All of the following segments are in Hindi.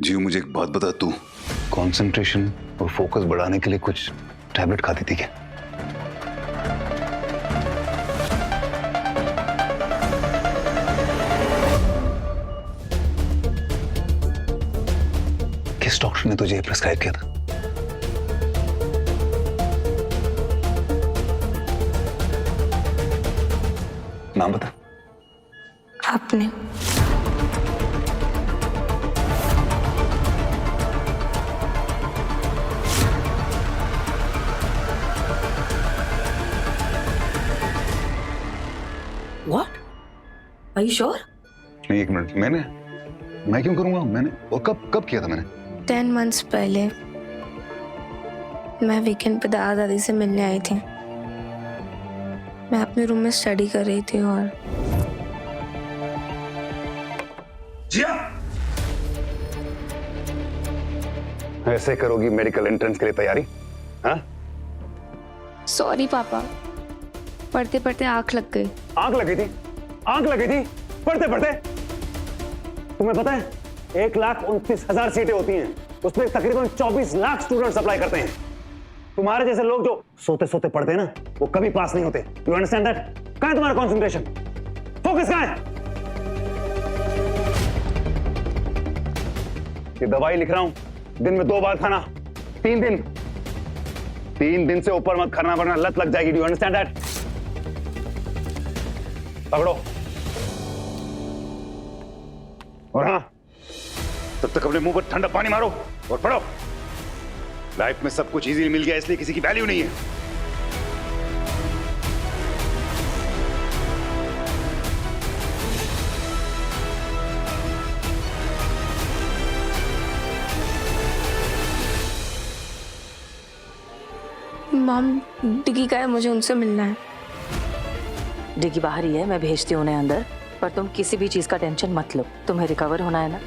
जीव मुझे एक बात बता, तू कंसंट्रेशन और फोकस बढ़ाने के लिए कुछ टैबलेट खाती थी क्या? किस डॉक्टर ने तुझे प्रिस्क्राइब किया था? नाम बता। आपने। What? Are you sure? नहीं, एक मिनट, मैं क्यों करूंगा? मैंने और कब किया था मैंने? 10 months पहले मैं वीकेंड पे दादा दादी से मिलने आई थी। मैं अपने रूम में स्टडी कर रही थी और जिया, ऐसे करोगी मेडिकल एंट्रेंस के लिए तैयारी? हाँ? सॉरी पापा, पढ़ते पढ़ते आंख लग गई। आंख लगी थी? आंख लगी थी पढ़ते पढ़ते? तुम्हें पता है 1,29,000 सीटें होती हैं, उसमें तकरीबन 24 लाख स्टूडेंट्स अप्लाई करते हैं। तुम्हारे जैसे लोग जो सोते सोते पढ़ते हैं ना, वो कभी पास नहीं होते। You understand that? कहां है तुम्हारा कंसंट्रेशन? फोकस कहां है? ये दवाई लिख रहा हूं, दिन में 2 बार खाना, 3 दिन से ऊपर मत खाना वरना लत लग जाएगी। You understand that? पकड़ो। और हाँ, तब तक अपने मुंह पर ठंडा पानी मारो और पढ़ो। लाइफ में सब कुछ इजीली मिल गया, इसलिए किसी की वैल्यू नहीं है। मॉम, डिगी का है, मुझे उनसे मिलना है। डिगी बाहर ही है, मैं भेजती हूँ उन्हें अंदर। पर तुम किसी भी चीज का टेंशन मत लो, तुम्हें रिकवर होना है ना।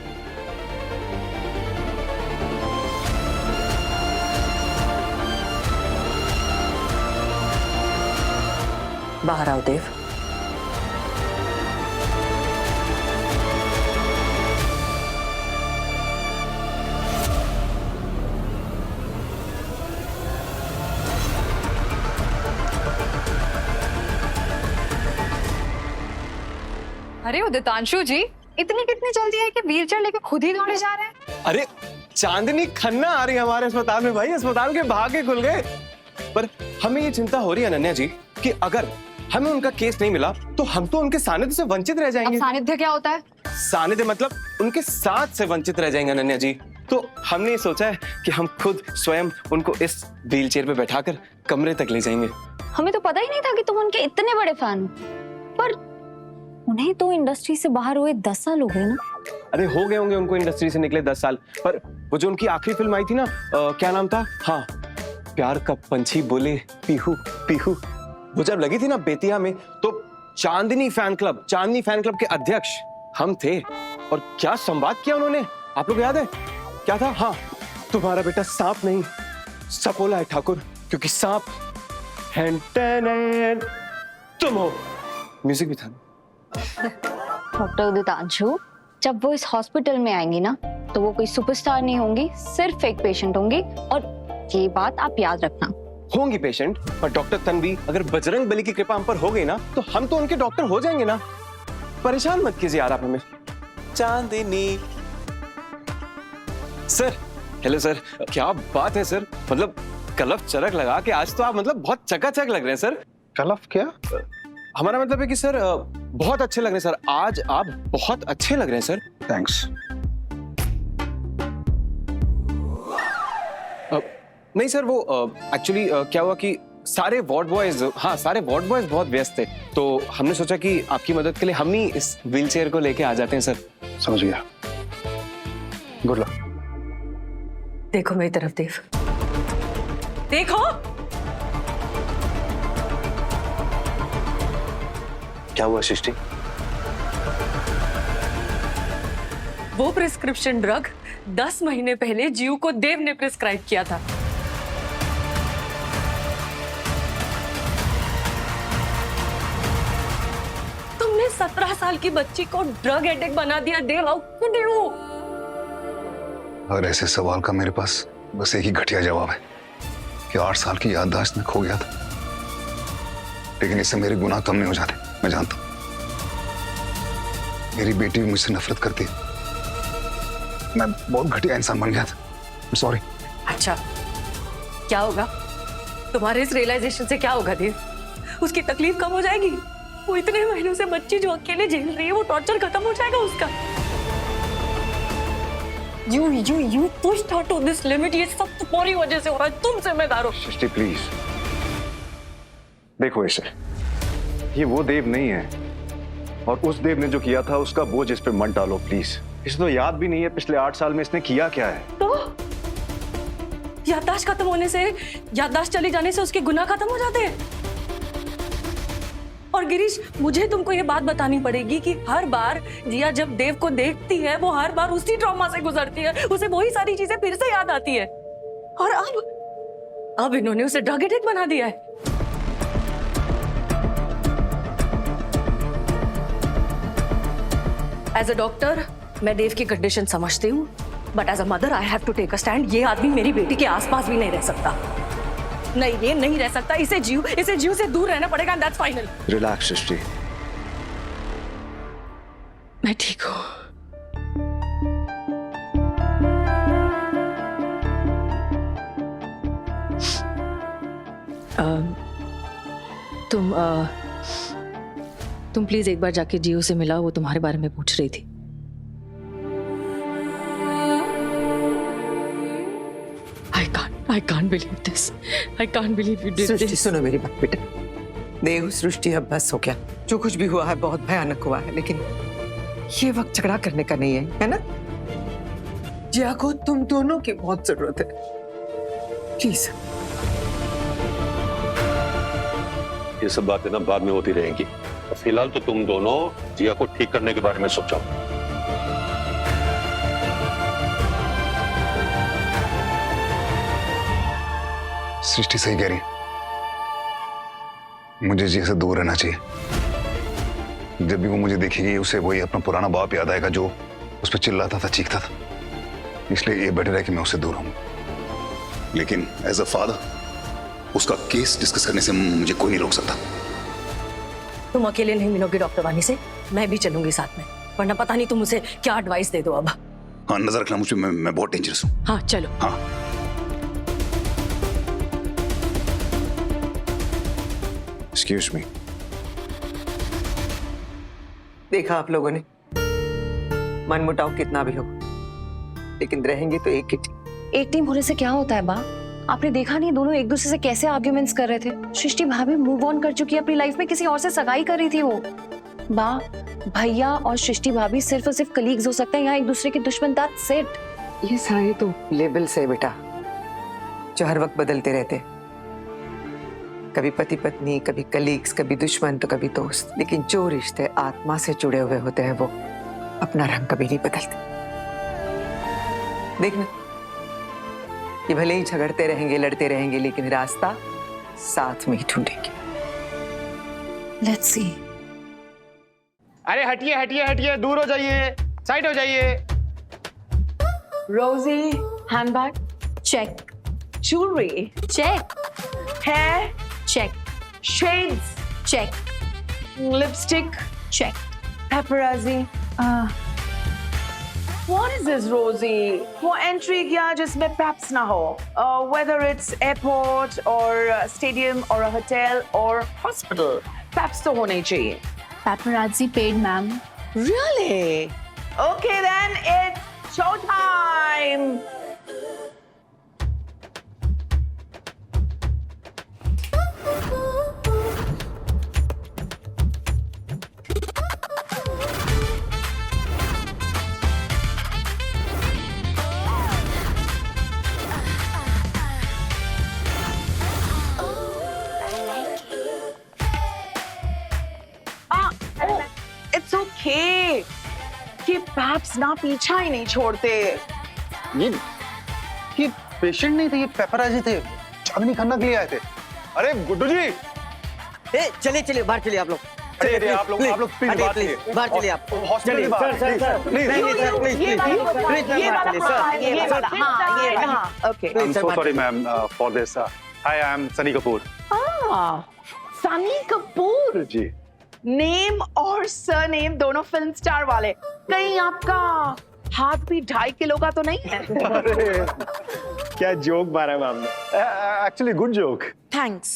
बाहर आओ देव। अरे उदितांशु जी, इतनी कितनी जल्दी है कि व्हीलचेयर लेके खुद ही दौड़े जा रहे हैं? अरे चांदनी खन्ना आ रही है हमारे अस्पताल में भाई, अस्पताल के भागे खुल गए। पर हमें ये चिंता हो रही है अनन्या जी कि अगर हमें उनका केस नहीं मिला तो हम तो उनके सानिध्य से वंचित रह जाएंगे। अब सानिध्य क्या होता है? सानिध्य मतलब उनके साथ से वंचित रह जाएंगे अनन्या जी। तो हमने ये सोचा है कि हम खुद स्वयं उनको इस व्हीलचेयर पे बैठाकर कमरे तक ले जाएंगे। हमें तो पता ही नहीं था कि तुम उनके इतने बड़े फैन हो। पर उन्हें तो इंडस्ट्री से बाहर हुए 10 साल हो गए ना। अरे हो गए होंगे उनको इंडस्ट्री से निकले 10 साल। पर वो जो उनकी आखिरी फिल्म आई थी ना, क्या नाम था? हाँ, प्यार का पंछी बोले पीहू पीहू। वो जब लगी थी ना बेतिया में, तो चांदनी फैन क्लब के अध्यक्ष हम थे। और क्या संवाद किया उन्होंने, आप लोग याद है? क्या था? हाँ, तुम्हारा बेटा सांप नहीं सपोला है ठाकुर, क्योंकि सांप तुम हो। म्यूजिक भी था। डॉक्टर उदितांशु, जब वो इस हॉस्पिटल में आएंगी ना, तो वो कोई सुपरस्टार नहीं होंगी, सिर्फ एक पेशेंट होंगी। और ये बात आप याद रखना। होंगी पेशेंट, पर डॉक्टर तन्वी, अगर बजरंग बली की कृपा हम पर हो गई ना, तो हम तो उनके डॉक्टर हो जाएंगे ना। परेशान मत कीजिए यार आप हमें। चांदनी सर, हेलो सर, क्या बात है सर, मतलब कलफ चरक लगा के आज तो आप मतलब बहुत चकाचक लग रहे हैं सर। कलफ क्या? हमारा मतलब है कि सर बहुत अच्छे लग रहे हैं सर, आज आप बहुत अच्छे लग रहे हैं सर। थैंक्स। नहीं सर, वो एक्चुअली क्या हुआ कि सारे वार्ड बॉयज बहुत व्यस्त थे, तो हमने सोचा कि आपकी मदद के लिए हम ही इस व्हीलचेयर को लेके आ जाते हैं सर। समझ गया। Good luck. देखो मेरी तरफ देव, देखो। क्या हुआ सृष्टि? वो प्रिस्क्रिप्शन ड्रग 10 महीने पहले जीव को देव ने प्रिस्क्राइब किया था। तुमने 17 साल की बच्ची को ड्रग एडिक्ट बना दिया देव। How could you? और ऐसे सवाल का मेरे पास बस एक ही घटिया जवाब है कि 8 साल की याददाश्त में खो गया था। लेकिन इससे मेरे गुनाह कम नहीं हो जाते, मैं जानता हूं। मेरी बेटी भी मुझसे नफरत करती है। मैं बहुत घटिया इंसान बन गया था। सॉरी। अच्छा, क्या होगा तुम्हारे इस रियलाइजेशन से? क्या होगा देव? उसकी तकलीफ कम हो जाएगी? वो इतने महीनों से बच्ची जो अकेले झेल रही है, वो टॉर्चर खत्म हो जाएगा उसका? You pushed her to this limit. ये सब तुम्हारी वजह से हो रहा है, तुम जिम्मेदार हो। सृष्टि प्लीज देखो इसे, ये वो देव नहीं है, और उस देव ने जो किया था उसका बोझ इस पे मत डालो प्लीज। इसे तो याद भी नहीं है पिछले 8 साल में इसने किया क्या है। तो याददाश्त खत्म होने से, याददाश्त चली जाने से उसके गुनाह खत्म हो जाते हैं। और गिरीश, मुझे तुमको ये बात बतानी पड़ेगी कि हर बार जिया जब देव को देखती है, वो हर बार उसी ट्रॉमा से गुजरती है, उसे वही सारी चीजें फिर से याद आती है। और अब इन्होंने उसे ड्रग एडिक्ट बना दिया है। एज अ डॉक्टर मैं देव की कंडीशन समझती हूँ, but as a mother I have to take a stand. ये आदमी मेरी बेटी के आसपास भी नहीं रह सकता। नहीं, ये नहीं रह सकता। इसे जीव से दूर रहना पड़ेगा। That's final. रिलैक्स सृष्टि। मैं ठीक हूँ। तुम प्लीज एक बार जाके जियो से मिला, वो तुम्हारे बारे में पूछ रही थी। I can't believe this. I can't believe you did Srishti this. सुनो मेरी बात बेटा। देव सृष्टि अब बस हो गया। जो कुछ भी हुआ है बहुत भयानक हुआ है, लेकिन ये वक्त झगड़ा करने का नहीं है ना? जिया को तुम दोनों की बहुत जरूरत है। प्लीज। ये सब बातें ना बाद में होती रहेंगी। फिलहाल तो तुम दोनों जिया को ठीक करने के बारे में सोचो। सृष्टि सही कह रही है, मुझे जी से दूर रहना चाहिए। जब भी वो मुझे देखेगी, उसे वही अपना पुराना बाप याद आएगा जो उस पर चिल्लाता था, चीखता था। इसलिए ये बेटर है कि मैं उससे दूर रहूं। लेकिन एज अ फादर उसका केस डिस्कस करने से मुझे कोई नहीं रोक सकता। तुम अकेले नहीं मिलोगे डॉक्टर वानी से, मैं भी चलूंगी साथ में, वरना पता नहीं तुम मुझे क्या एडवाइस दे दो अब। हाँ, नजर रखना मुझ पे, मैं बहुत डेंजरस हूँ। हाँ चलो। हाँ। Excuse me. देखा आप लोगों ने, मनमुटाव कितना भी हो, लेकिन रहेंगे तो एक ही टीम। एक टीम होने से क्या होता है बा? आपने देखा नहीं दोनों एक दूसरे से कैसे आर्ग्यूमेंट्स कर रहे थे? सृष्टि भाभी मूव ऑन कर चुकी है अपनी लाइफ में, किसी और से सगाई कर रही थी वो। बा, भैया और सृष्टि भाभी सिर्फ और सिर्फ कलीग्स हो सकते हैं, यहाँ एक दूसरे के दुश्मन। That's it. ये सारे तो लेबल्स है बेटा, जो हर वक्त बदलते रहते। कभी पति पत्नी, कभी कलीग्स, कभी दुश्मन, तो कभी दोस्त। लेकिन जो रिश्ते आत्मा से जुड़े हुए होते हैं, वो अपना रंग कभी नहीं बदलते। देखना, ये भले ही झगड़ते रहेंगे, लड़ते रहेंगे, लेकिन रास्ता साथ में ही ढूंढेंगे। Let's see. अरे हटिए हटिए हटिए, दूर हो जाइए, साइड हो जाइए। Rosie, handbag check, jewellery check, hair check, shades check, lipstick check, paparazzi. What is this, Rosie? वो एंट्री किया जिसमें पेप्स ना हो, whether it's airport or stadium or a hotel or hospital, Pep's तो होने चाहिए। Paparazzi paid, ma'am. Really? Okay, then it's show time. It's okay. कि पैप्स ना पीछा ही नहीं छोड़ते। ये पेशेंट नहीं थे, ये पेपराजी थे, चांदनी खन्ना के लिए आए थे। अरे गुड्डू जी, चलिए चलिए बाहर चलिए आप लोग। चलिए आप लोग प्लीज बात कीजिए। बाहर चलिए आप। हॉस्पिटल के बाहर प्लीज। ये वाला हाँ ये हाँ okay. I'm so sorry ma'am for this. Hi, I'm Sunny Kapoor. Sunny Kapoor ji. Name और सरनेम दोनों फिल्म स्टार वाले, कहीं आपका हाथ भी 2.5 किलो का तो नहीं है? क्या जोक मारा है मैम ने। Actually good joke. Thanks.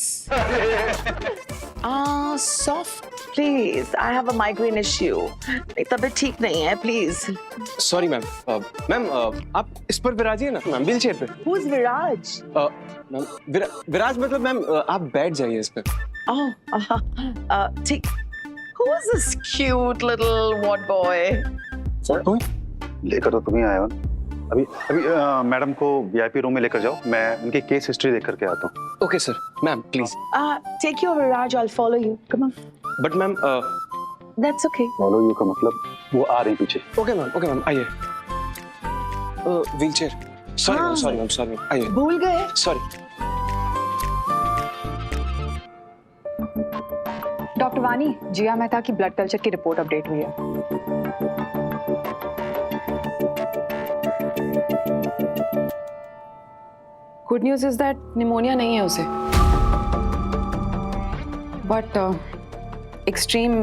Soft please, I have a migraine issue. मेरी तबीयत ठीक नहीं है, प्लीज। Sorry ma'am. मैम आप इस पर विराजिए ना मैम, व्हील चेयर पे। Who is Viraj? मैम विराज मतलब मैम आप बैठ जाइए इस पे। ठीक। Who is this cute little what boy? लेकर तो तुम्ही आए हो ना। अभी मैडम को वीआईपी रूम में लेकर जाओ, मैं उनकी केस हिस्ट्री देख करके आता हूँ। Okay sir. Ma'am please. Take your Viraj, I'll follow you. Come on. But ma'am That's okay. Follow you का मतलब वो आ रही पीछे। ओके मैम आइए। Wheel chair. सॉरी मैम आइए। भूल गए? सॉरी। डॉक्टर वानी, जिया मेहता की ब्लड कल्चर की रिपोर्ट अपडेट हुई है। Good news is that pneumonia नहीं है उसे, बट एक्सट्रीम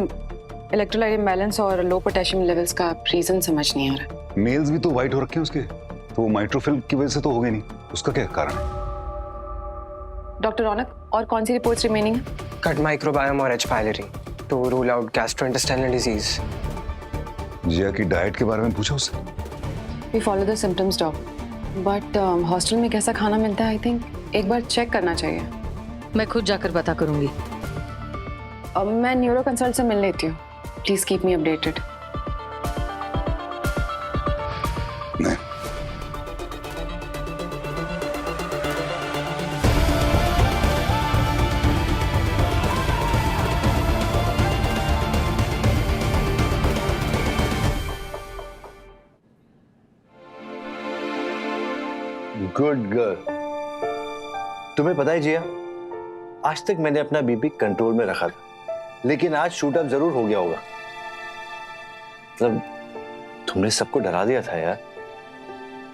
इलेक्ट्रोलाइट इम्बैलेंस और लो पोटेशियम लेवल्स का रीजन समझ नहीं आ रहा। नेल्स भी तो वाइट हो रखे हैं उसके, तो वो माइट्रोफिल्म की वजह से तो हो गई नहीं, उसका क्या कारण है? डॉक्टर रौनक, और कौन सी रिपोर्ट्स रिमेनिंग है? कट माइक्रोबायोम और H pylori to rule out gastrointestinal disease. Jiya की डाइट के बारे में पूछा उससे? We follow the symptoms doc, but hostel में कैसा खाना मिलता है आई थिंक एक बार चेक करना चाहिए। मैं खुद जाकर पता करूंगी। मैं न्यूरो कंसल्ट से मिल लेती हूँ, प्लीज कीप मी अपडेटेड। नहीं। Good girl. तुम्हें पता है जिया, आज तक मैंने अपना बीपी कंट्रोल में रखा था, लेकिन आज शूट अप जरूर हो गया होगा। मतलब तुमने सबको डरा दिया था यार।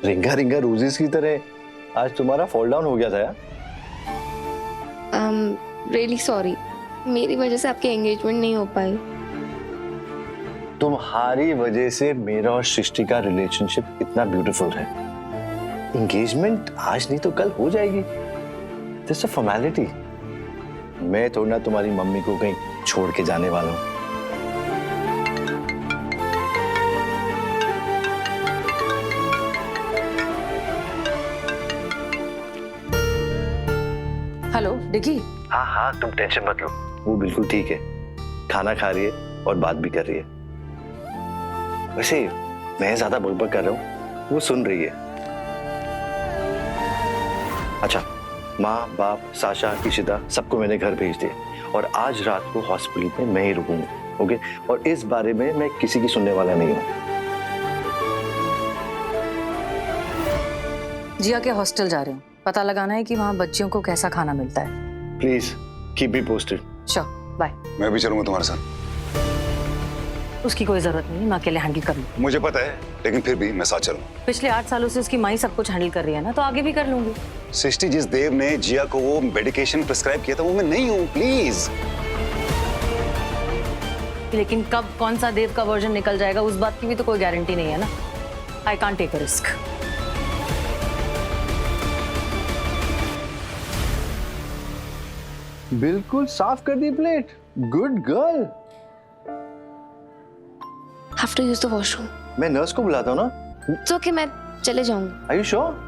रिंगा रिंगा रोजीज की तरह आज तुम्हारा फॉल डाउन हो गया था यार। रियली सॉरी, मेरी वजह से आपकी एंगेजमेंट नहीं हो पाई। तुम्हारी वजह से मेरा और सृष्टि का रिलेशनशिप इतना ब्यूटीफुल है। एंगेजमेंट आज नहीं तो कल हो जाएगी, जस्ट अ फॉर्मेलिटी। मैं थोड़ा ना तुम्हारी मम्मी को कहीं छोड़ के जाने वाला हूं। Hello Dicky. हाँ तुम टेंशन मत लो, वो बिल्कुल ठीक है, खाना खा रही है और बात भी कर रही है। वैसे मैं ज्यादा बकबक कर रहा हूँ, वो सुन रही है। अच्छा, माँ बाप साशा इशिता सबको मैंने घर भेज दिया और आज रात को हॉस्पिटल में मैं ही रुकूंगा। ओके, और इस बारे में मैं किसी की सुनने वाला नहीं हूँ। जिया के हॉस्टल जा रहे हूँ, पता लगाना है कि वहाँ बच्चियों को कैसा खाना मिलता है। Please keep me posted. Sure, bye. मैं भी चलूंगा तुम्हारे साथ। उसकी कोई जरूरत नहीं, मैं अकेले हैंडल कर लूंगी। मुझे पता है, लेकिन फिर भी मैं साथ चलूंगा। पिछले 8 सालों से उसकी माँ ही सब कुछ हैंडल कर रही है ना, तो आगे भी कर लूंगी। सृष्टि, जिस देव ने जिया को वो मेडिकेशन प्रिस्क्राइब किया था वो मैं नहीं हूँ, प्लीज। लेकिन कब कौन सा देव का वर्जन निकल जाएगा उस बात की भी तो कोई गारंटी नहीं है ना। I can't take a risk. बिल्कुल साफ कर दी plate. Good girl. Have to use the washroom. मैं नर्स को बुलाता हूँ ना। इट्स ओके, मैं चले जाऊंगी। Are you sure?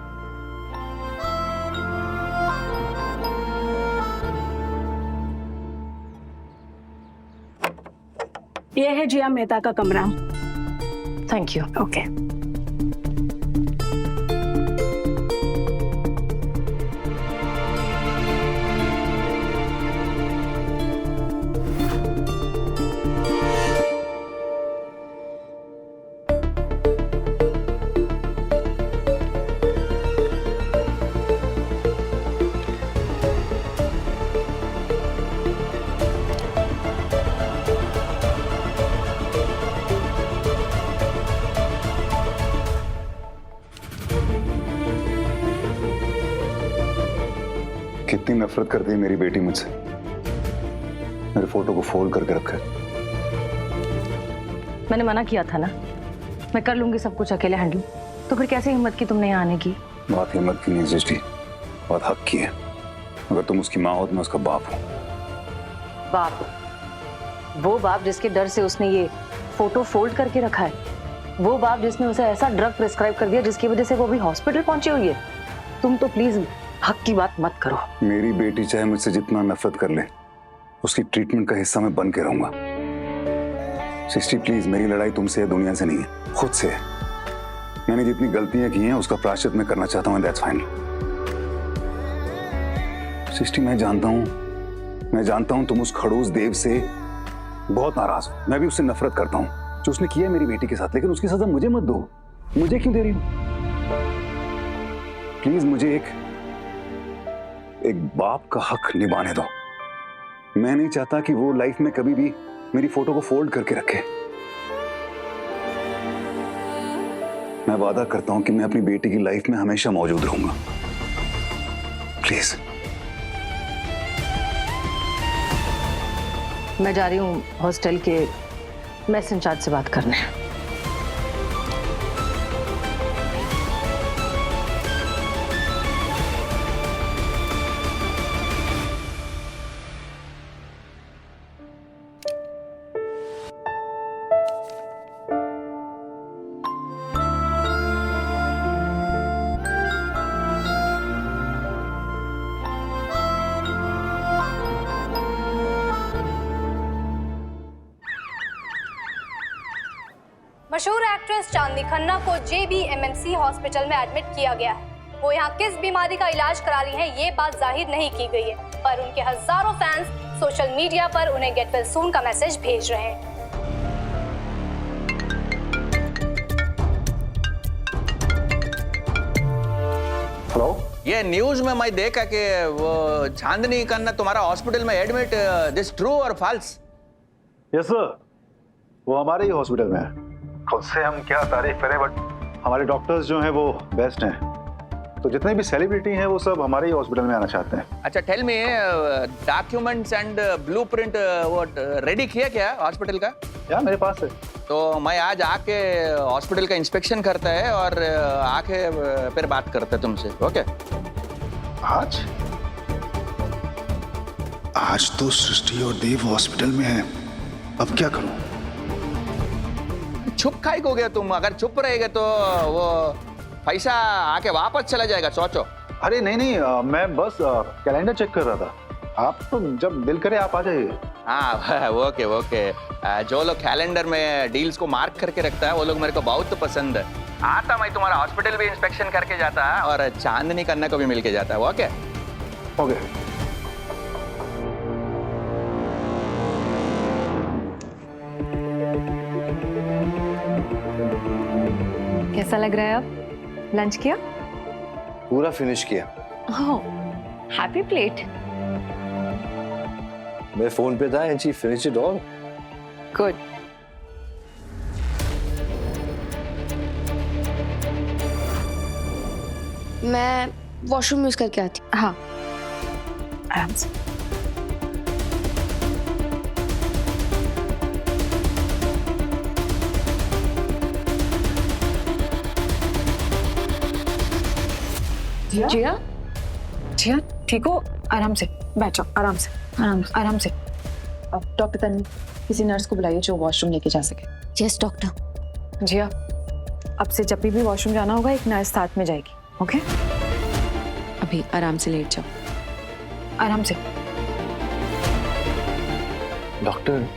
ये है जिया मेहता का कमरा। Thank you. ओके। नफरत करती है मेरी बेटी मुझसे। मेरे फोटो को फोल्ड करके रखा है। मैंने मना किया था ना, मैं कर लूंगी सब कुछ अकेले हैंडल। तो फिर कैसे हिम्मत की तुमने यहाँ आने की? बात हिम्मत की नहीं सृष्टि, बात हक की है। अगर तुम उसकी माँ हो तो मैं उसका बाप हूँ। बाप? वो बाप जिसके डर से उसने ये फोटो फोल्ड करके रखा है? वो बाप जिसने उसे ऐसा ड्रग प्रिस्क्राइब कर दिया जिसकी वजह से वो अभी हॉस्पिटल पहुंची हुई है? तुम तो प्लीज हक की बात मत करो। मेरी बेटी चाहे मुझसे जितना नफरत कर ले, उसकी ट्रीटमेंट का हिस्सा मैं बन के रहूंगा। सृष्टि प्लीज, मेरी लड़ाई तुमसे है, दुनिया से नहीं है, खुद से है। मैंने जितनी गलतियां की हैं उसका प्रायश्चित मैं करना चाहता हूं। That's fine. सृष्टि, मैं जानता हूं तुम उस खड़ूस देव से बहुत नाराज हो। मैं भी उससे नफरत करता हूं जो उसने किया मेरी बेटी के साथ, लेकिन उसकी सजा मुझे मत दो। मुझे क्यों दे रही हो? प्लीज मुझे एक बाप का हक निभाने दो। मैं नहीं चाहता कि वो लाइफ में कभी भी मेरी फोटो को फोल्ड करके रखे। मैं वादा करता हूं कि मैं अपनी बेटी की लाइफ में हमेशा मौजूद रहूंगा। प्लीज। मैं जा रही हूँ हॉस्टल के मेस इंचार्ज से बात करने। मशहूर एक्ट्रेस चांदनी खन्ना को JBMMC हॉस्पिटल में एडमिट किया गया है। वो यहाँ किस बीमारी का इलाज करा रही हैं ये बात जाहिर नहीं की गई है, पर उनके हजारों फैंस सोशल मीडिया पर उन्हें गेट वेल सून का मैसेज भेज रहे हैं। हेलो, ये न्यूज में मैं देखा कि वो चांदनी खन्ना तुम्हारा हॉस्पिटल में एडमिट। दिस ट्रू और फॉल्स? यस सर, वो हमारे ही हॉस्पिटल में है। खुद से हम क्या तारीफ करें, बट हमारे डॉक्टर्स जो हैं वो बेस्ट हैं। तो जितने भी सेलिब्रिटी हैं वो सब हमारे ही हॉस्पिटल में आना चाहते हैं। अच्छा, tell me, documents and blueprint वो रेडी किया क्या हॉस्पिटल का? या मेरे पास है। तो मैं आज आके हॉस्पिटल का इंस्पेक्शन करता है और आके फिर बात करते हैं तुमसे। ओके? आज तो सृष्टि और देव हॉस्पिटल में है, अब क्या करूं? चुप खाई हो गया तुम। अगर चुप रहेगा तो वो पैसा आके वापस चला जाएगा, सोचो। अरे नहीं, मैं बस कैलेंडर चेक कर रहा था। आप तो जब दिल करे आप आ जाइए। हाँ ओके। जो लोग कैलेंडर में डील्स को मार्क करके रखता है वो लोग मेरे को बहुत पसंद है। आता मैं तुम्हारा हॉस्पिटल भी इंस्पेक्शन करके जाता है और चांदनी खन्ना को भी मिल के जाता है। ओके? कैसा लग रहा है अब? लंच किया? पूरा फिनिश किया। Happy plate. मैं फोन पे था and she finished it all. Good. मैं वॉशरूम यूज करके आती हूँ। हाँ, आराम से। जिया ठीक हो? आराम से बैठो, आराम से। अब डॉक्टर तन्वी, किसी नर्स को बुलाइए जो वॉशरूम लेके जा सके। Yes doctor. जिया, अब से जब भी वॉशरूम जाना होगा एक नर्स साथ में जाएगी। ओके? अभी आराम से लेट जाओ, आराम से। डॉक्टर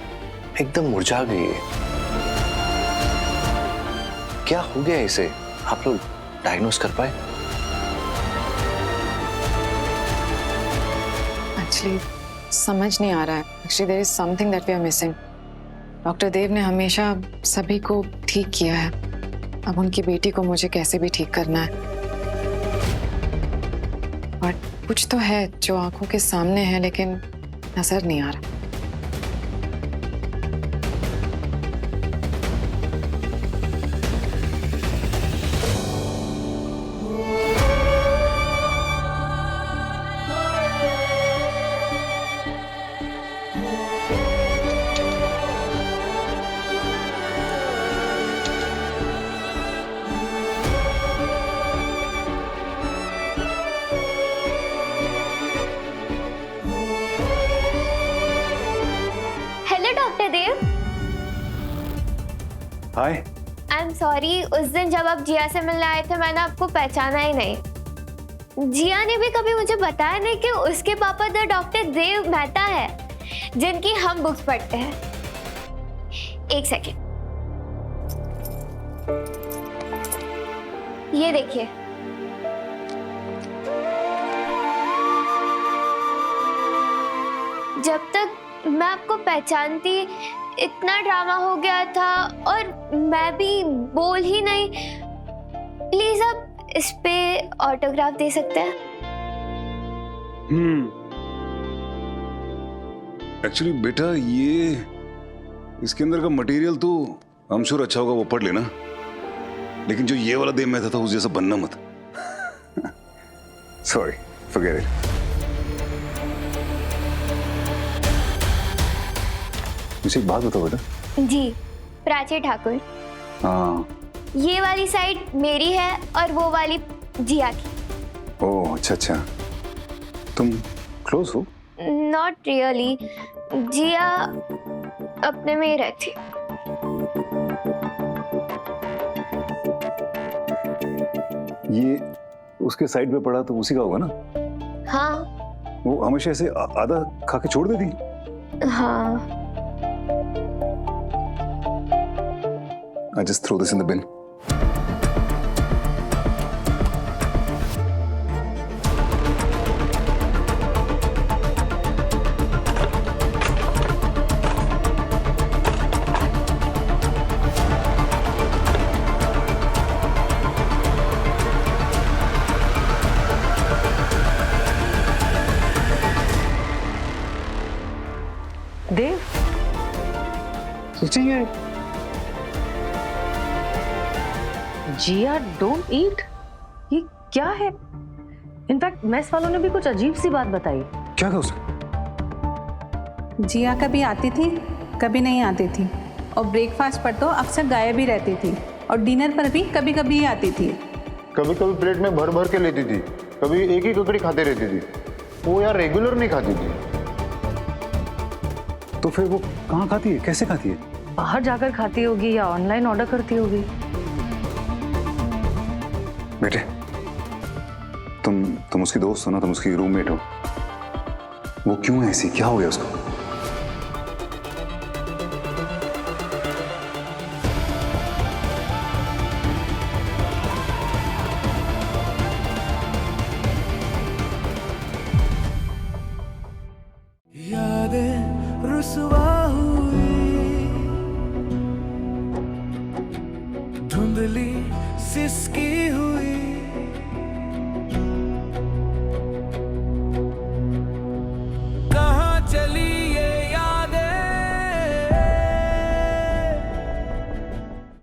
एकदम मुरझा गई है। क्या हो गया इसे? आप लोग डायग्नोस कर पाए? एक्चुअली समझ नहीं आ रहा है। Actually there is something that we are missing. Doctor Dev ने हमेशा सभी को ठीक किया है, अब उनकी बेटी को मुझे कैसे भी ठीक करना है। और कुछ तो है जो आंखों के सामने है लेकिन नजर नहीं आ रहा। हाय। आई एम सॉरी, उस दिन जब आप जिया से मिलने आए थे मैंने आपको पहचाना ही नहीं। जिया ने भी कभी मुझे बताया नहीं कि उसके पापा द डॉक्टर देव मेहता है जिनकी हम बुक्स पढ़ते हैं। एक सेकेंड, ये देखिए। जब तक मैं आपको पहचानती इतना ड्रामा हो गया था और मैं भी बोल ही नहीं। प्लीज आप इस पे ऑटोग्राफ दे सकते हैं? एक्चुअली बेटा ये इसके अंदर का मटेरियल तो हम श्योर अच्छा होगा, वो पढ़ लेना, लेकिन जो ये वाला देव मेहता था उस जैसा बनना मत। Sorry, forget it. मुझे एक बात बताओ बेटा। जी, प्राची ठाकुर। हाँ। ये वाली साइड मेरी है और वो वाली जिया की। ओह अच्छा अच्छा, तुम क्लोज हो? नॉट रियली, जिया अपने में ही रहती। ये उसके साइड पे पड़ा तो उसी का होगा ना? हाँ। वो हमेशा ऐसे आधा खा के छोड़ देती। हाँ। I just throw this in the bin. देव, सोचिए, जिया डोंट ईट, ये क्या है? इनफैक्ट मेस वालों ने भी कुछ अजीब सी बात बताई। क्या कहा उसने? जिया कभी आती थी कभी नहीं आती थी, और ब्रेकफास्ट पर तो अक्सर गायब ही रहती थी, और डिनर पर भी कभी कभी ही आती थी। कभी कभी प्लेट में भर भर के लेती थी, कभी एक ही ककड़ी खाते रहती थी। वो यार रेगुलर नहीं खाती थी। तो फिर वो कहाँ खाती है, कैसे खाती है? बाहर जाकर खाती होगी या ऑनलाइन ऑर्डर करती होगी। बेटे, तुम उसकी दोस्त हो ना, तुम उसकी रूममेट हो। वो क्यों है ऐसी, क्या हो गया उसको? यादें रुसवा हुई, धुंधली सिसकी हुई।